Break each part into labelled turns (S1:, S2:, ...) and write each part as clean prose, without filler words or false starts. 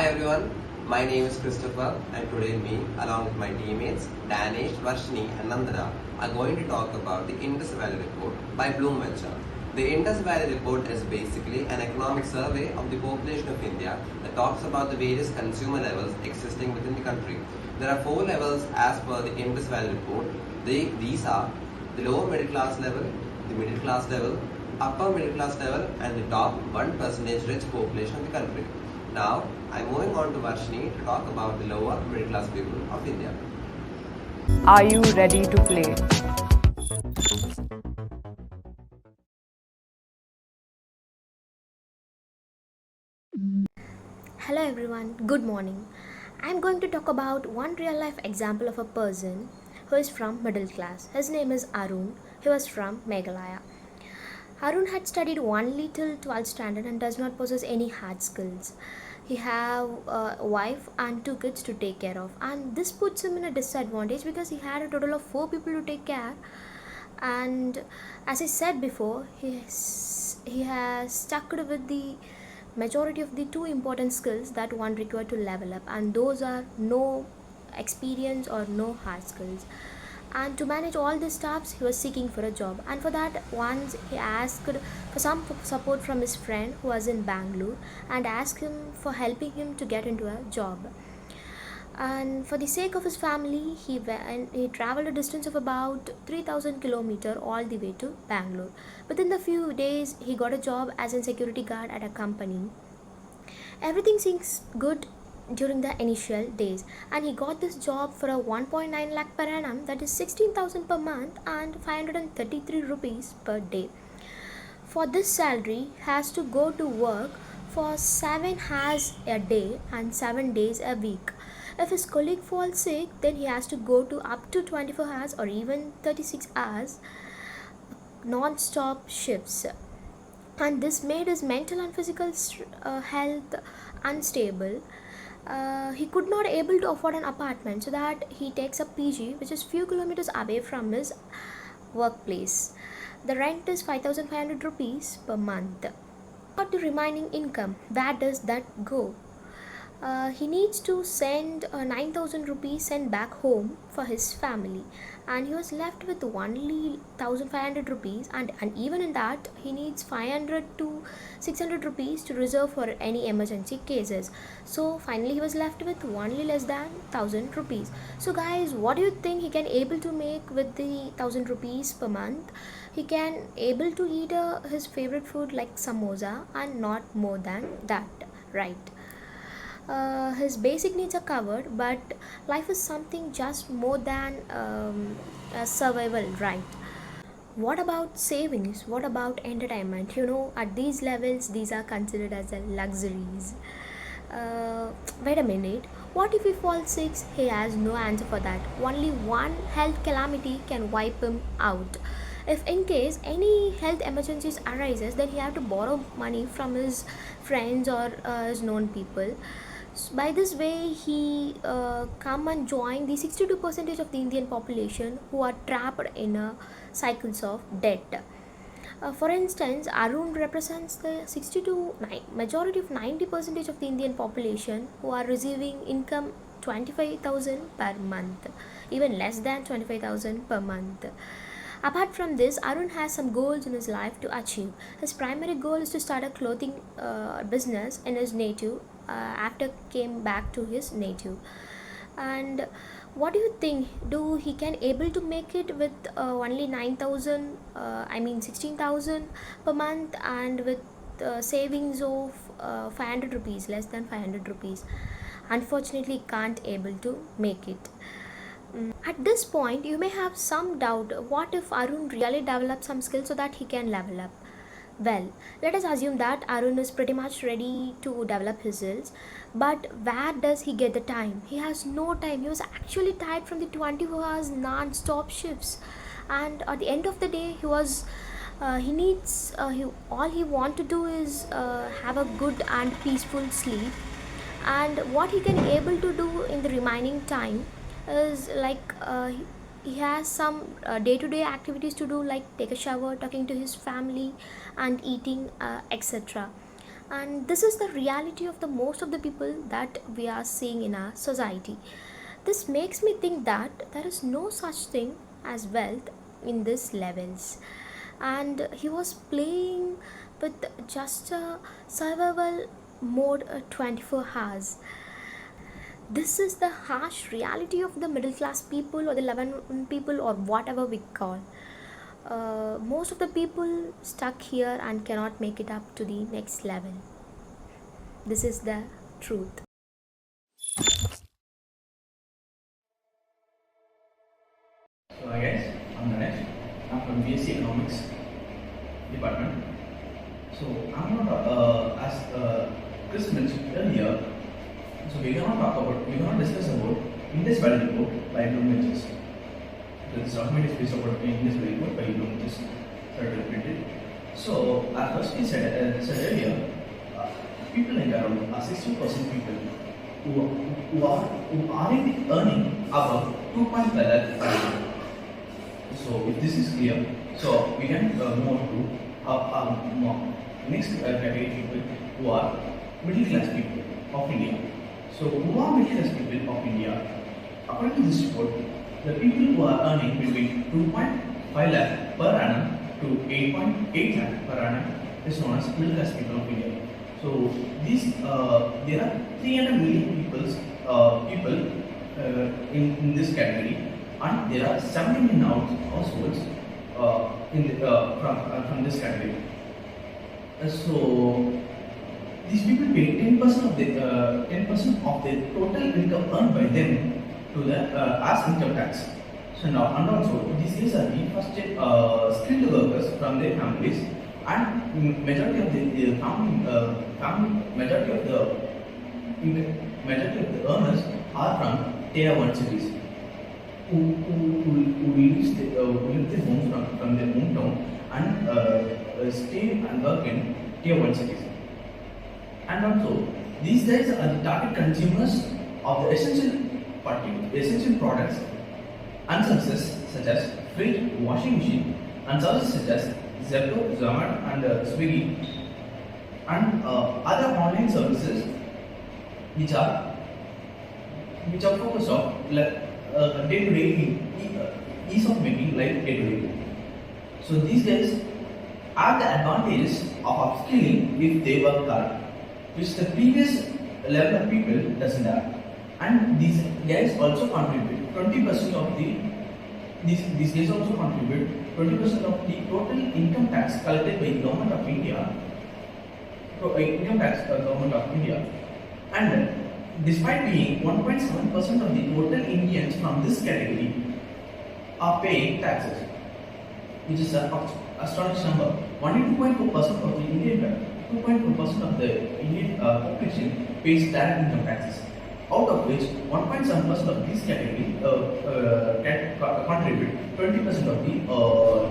S1: Hi everyone, my name is Christopher and today me along with my teammates Danesh, Varshini and Nandana are going to talk about the Indus Valley Report by Bloom Venture. The Indus Valley Report is basically an economic survey of the population of India that talks about the various consumer levels existing within the country. There are 4 levels as per the Indus Valley Report. These are the lower middle class level, the middle class level, upper middle class level and the top 1% rich population of the country. Now, I'm moving on to Varshini to talk about the lower middle class people of India.
S2: Are you ready to play?
S3: Hello everyone, good morning. I'm going to talk about one real life example of a person who is from middle class. His name is Arun. He was from Meghalaya. Arun had studied only till 12th standard and does not possess any hard skills. He have a wife and 2 kids to take care of, and this puts him in a disadvantage because he had a total of 4 people to take care. And as I said before, he has stuck with the majority of the 2 important skills that one required to level up, and those are no experience or no hard skills. And to manage all these stuffs, he was seeking for a job, and for that once he asked for some support from his friend who was in Bangalore and asked him for helping him to get into a job. And for the sake of his family, he traveled a distance of about 3000 kilometer all the way to Bangalore. Within the few days, he got a job as a security guard at a company. Everything seems good during the initial days, and he got this job for a 1.9 lakh per annum, that is 16,000 per month and 533 rupees per day. For this salary, he has to go to work for 7 hours a day and 7 days a week. If his colleague falls sick, then he has to go to up to 24 hours or even 36 hours non-stop shifts, and this made his mental and physical health unstable. He could not able to afford an apartment, so that he takes a PG which is few kilometers away from his workplace. The rent is 5500 rupees per month. What the remaining income, where does that go? He needs to send 9000 rupees sent back home for his family, and he was left with only 1500 rupees, and even in that he needs 500 to 600 rupees to reserve for any emergency cases. So finally he was left with only less than 1000 rupees. So guys, what do you think he can able to make with the 1000 rupees per month? He can able to eat his favorite food like samosa and not more than that, right? His basic needs are covered, but life is something just more than a survival, right? What about savings? What about entertainment? At these levels, these are considered as a luxuries. Wait a minute. What if he falls sick? He has no answer for that. Only one health calamity can wipe him out. If in case any health emergencies arises, then he have to borrow money from his friends or his known people. By this way, he come and join the 62% of the Indian population who are trapped in cycles of debt. For instance, Arun represents the majority of 90% of the Indian population who are receiving income 25,000 per month, even less than 25,000 per month. Apart from this, Arun has some goals in his life to achieve. His primary goal is to start a clothing business in his native after came back to his native. And what do you think? Do he can able to make it with only 9,000? I mean 16,000 per month, and with savings of 500 rupees, less than 500 rupees. Unfortunately, can't able to make it. At this point, you may have some doubt, what if Arun really develops some skills so that he can level up? Well, let us assume that Arun is pretty much ready to develop his skills, but where does he get the time? He has no time. He was actually tired from the 24 hours non-stop shifts, and at the end of the day, he needs all he want to do is have a good and peaceful sleep. And what he can able to do in the remaining time is like he has some day-to-day activities to do, like take a shower, talking to his family and eating, etc. And this is the reality of the most of the people that we are seeing in our society. This makes me think that there is no such thing as wealth in these levels, and he was playing with just a survival mode 24 hours. This is the harsh reality of the middle class people or the 11 people or whatever we call. Most of the people stuck here and cannot make it up to the next level. This is the truth.
S4: So hi guys, I'm Ganesh. I'm from BSc Economics department. So I'm not as Chris mentioned earlier. So we're gonna discuss about Indus Valley Report by Bloom Ventures. So this document is based about Indus Valley Report by Bloom Ventures. Printed. So as first we said earlier, people like around 60% people who aren't earning above 2.5 lakh. So if this is clear, so we can move to next category people who are middle class people of India. So who are middle class people of India? According to this report, the people who are earning between 2.5 lakh per annum to 8.8 lakh per annum is known as middle class people of India. So these there are 300 million people in this category, and there are 70 million households from this category. So these people pay 10% of the total income earned by them to the as income tax. So now, and also these guys are the first skilled workers from their families, and majority of the earners are from tier 1 cities who leave their homes from their hometown and stay and work in tier 1 cities. And also, these guys are the target consumers of the essential products and services such as fridge, washing machine, and services such as Zepto, Zomato, and Swiggy, and other online services which are focused on day-to-day ease of making life day-to-day. So these guys have the advantages of upskilling if they work hard, which the previous level of people doesn't have. And these guys also contribute 20% of these guys also contribute 20% of the total income tax collected by Government of India. And despite being 1.7% of the total Indians from this category are paying taxes, which is an astonishing number. Only 2.4% of the Indian population pays direct income taxes, out of which 1.7% of this category contribute 20% of the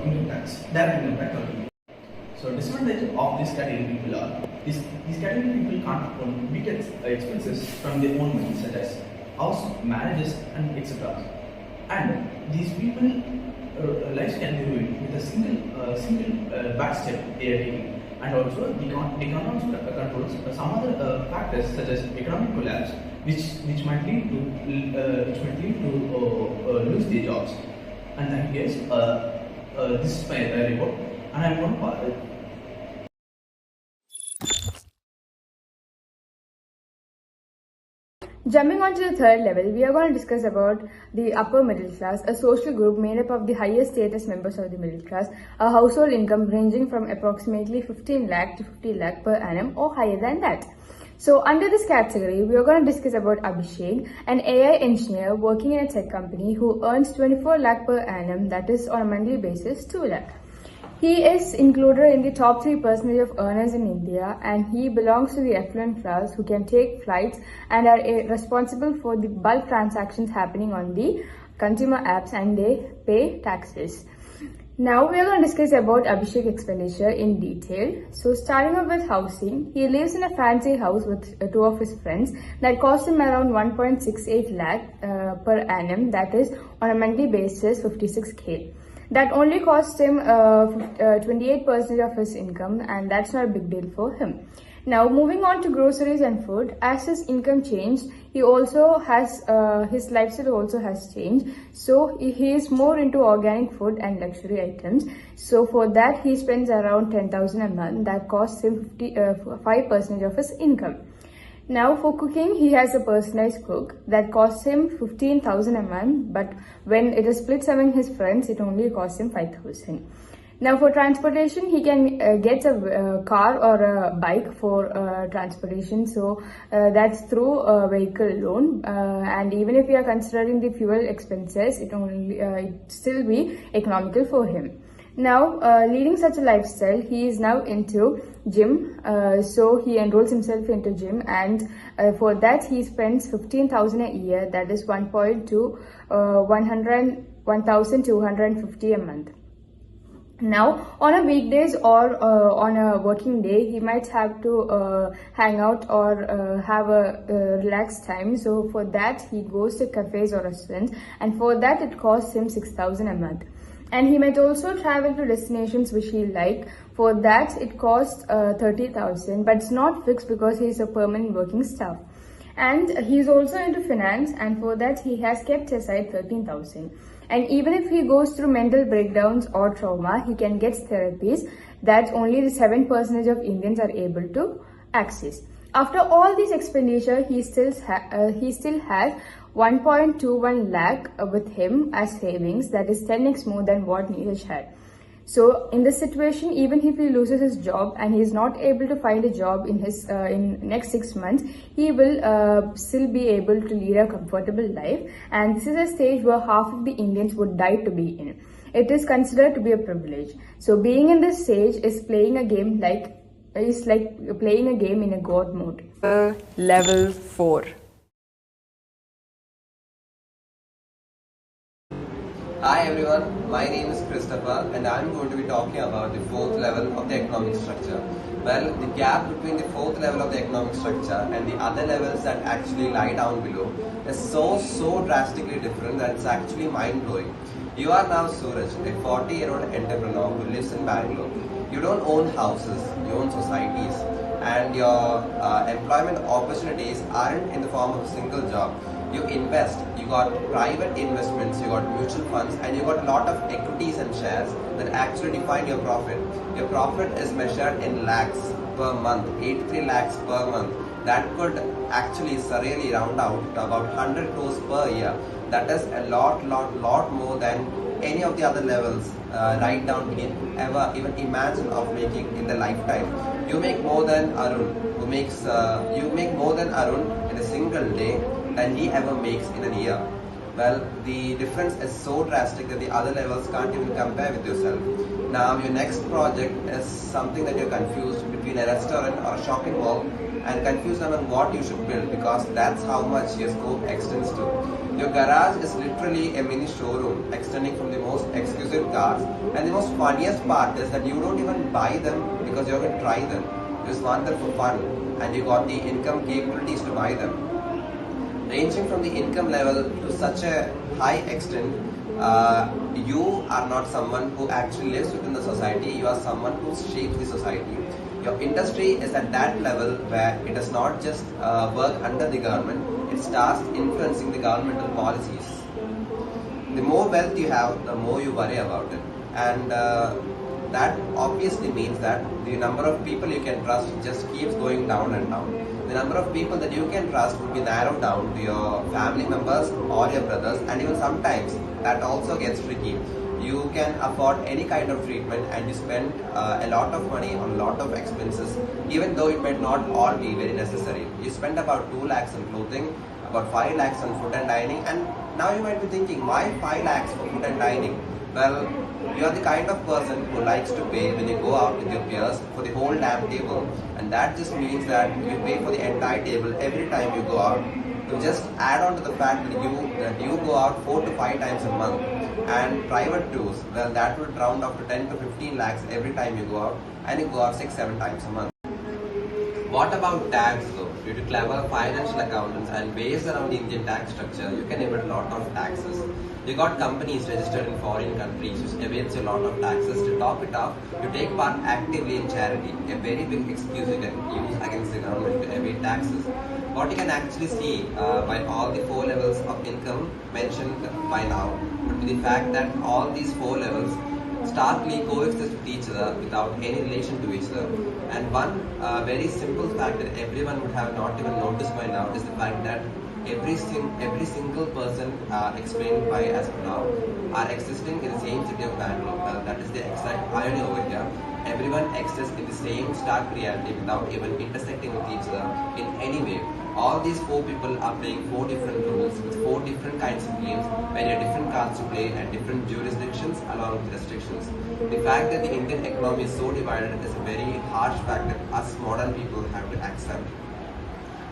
S4: income tax, direct income tax. So disadvantage of this category people are these category people can't afford big expenses from their own money, such as house, marriages, and etc. And these people lives can be ruined with a single back step they are taking. And also they can't also control some other factors such as economic collapse, which might lead to lose their jobs. And thank you guys. This is my report, and I'm going to
S2: Jumping on to the third level, we are going to discuss about the upper middle class, a social group made up of the highest status members of the middle class, a household income ranging from approximately 15 lakh to 50 lakh per annum or higher than that. So under this category, we are going to discuss about Abhishek, an AI engineer working in a tech company who earns 24 lakh per annum, that is on a monthly basis 2 lakh. He is included in the top 3% of earners in India, and he belongs to the affluent class who can take flights and are responsible for the bulk transactions happening on the consumer apps, and they pay taxes. Now we are going to discuss about Abhishek expenditure in detail. So starting off with housing, he lives in a fancy house with two of his friends that cost him around 1.68 lakh per annum, that is on a monthly basis 56k. That only cost him 28% of his income, and that's not a big deal for him. Now, moving on to groceries and food, as his income changed, he also has his lifestyle also has changed. So he is more into organic food and luxury items. So for that, he spends around 10,000 a month. That costs him 5% of his income. Now for cooking, he has a personalized cook that costs him 15,000 a month, but when it is split among his friends, it only costs him 5,000. Now for transportation, he can get a car or a bike for transportation. So that's through a vehicle loan. And even if we are considering the fuel expenses, it still be economical for him. Now, leading such a lifestyle, he is now into gym. So he enrolls himself into gym, and for that he spends 15,000 a year. That is 1,250 a month. Now, on a weekdays or on a working day, he might have to hang out or have a relaxed time. So for that, he goes to cafes or restaurants, and for that it costs him 6,000 a month. And he might also travel to destinations which he like. For that, it costs 30,000, but it's not fixed because he is a permanent working staff. And he is also into finance, and for that he has kept aside 13,000. And even if he goes through mental breakdowns or trauma, he can get therapies that only the 7% of Indians are able to access. After all this expenditure, he still has 1.21 lakh with him as savings. That is 10x more than what Neeraj had. So in this situation, even if he loses his job and he is not able to find a job in his in next 6 months, he will still be able to lead a comfortable life. And this is a stage where half of the Indians would die to be in. It is considered to be a privilege. So being in this stage is playing a game like playing a game in a God mode.
S5: Level 4.
S1: Hi everyone, my name is Christopher and I'm going to be talking about the fourth level of the economic structure. Well, the gap between the fourth level of the economic structure and the other levels that actually lie down below is so drastically different that it's actually mind-blowing. You are now Suraj, a 40-year-old entrepreneur who lives in Bangalore. You don't own houses, you own societies, and your employment opportunities aren't in the form of a single job. You invest, you got private investments, you got mutual funds, and you got a lot of equities and shares that actually define your profit. Your profit is measured in lakhs per month, 83 lakhs per month. That could actually surreally round out to about 100 crores per year. That is a lot more than any of the other levels right down in ever even imagine of making in the lifetime. You make more than Arun, who makes you make more than Arun in a single day than he ever makes in a year. Well, the difference is so drastic that the other levels can't even compare with yourself. Now, your next project is something that you're confused between a restaurant or a shopping mall and confused on what you should build, because that's how much your scope extends to. Your garage is literally a mini showroom extending from the most exquisite cars, and the most funniest part is that you don't even buy them because you're going to try them. You just want them for fun, and you got the income capabilities to buy them. Ranging from the income level to such a high extent, you are not someone who actually lives within the society, you are someone who shapes the society. Your industry is at that level where it does not just work under the government, it starts influencing the governmental policies. The more wealth you have, the more you worry about it. And that obviously means that the number of people you can trust just keeps going down and down. The number of people that you can trust will be narrowed down to your family members or your brothers, and even sometimes that also gets tricky. You can afford any kind of treatment and you spend a lot of money on a lot of expenses, even though it might not all be very necessary. You spend about 2 lakhs on clothing, about 5 lakhs on food and dining, and now you might be thinking, why 5 lakhs for food and dining? Well, you are the kind of person who likes to pay when you go out with your peers for the whole damn table, and that just means that you pay for the entire table every time you go out. To just add on to the fact that you go out 4 to 5 times a month, and private tours, well, that would round up to 10 to 15 lakhs every time you go out, and you go out 6-7 times a month. What about tax though? Do due to clever financial accountants and based around the Indian tax structure, you can evade a lot of taxes. You got companies registered in foreign countries which evades a lot of taxes. To top it off, you take part actively in charity, a very big excuse you can use against the government to evade taxes. What you can actually see by all the 4 levels of income mentioned by now would be the fact that all these 4 levels starkly coexist with each other without any relation to each other. And one very simple fact that everyone would have not even noticed by now is the fact that every single person explained by as of now are existing in the same city of Bangalore. That is the exact irony over here. Everyone exists in the same stark reality without even intersecting with each other in any way. All these 4 people are playing 4 different roles with 4 different kinds of games, very different cards to play and different jurisdictions along with restrictions. The fact that the Indian economy is so divided is a very harsh fact that us modern people have to accept.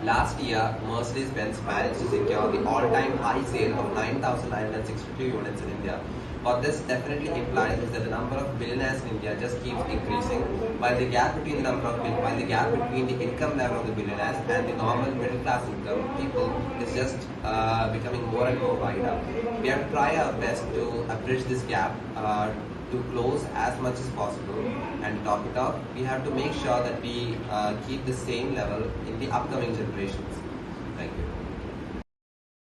S1: Last year, Mercedes-Benz managed to secure the all-time high sale of 9,962 units in India. What this definitely implies is that the number of billionaires in India just keeps increasing, while the gap between the income level of the billionaires and the normal middle class income people is just becoming more and more wider. We have to try our best to bridge this gap to close as much as possible, and to top it off, we have to make sure that we keep the same level in the upcoming generations. Thank you.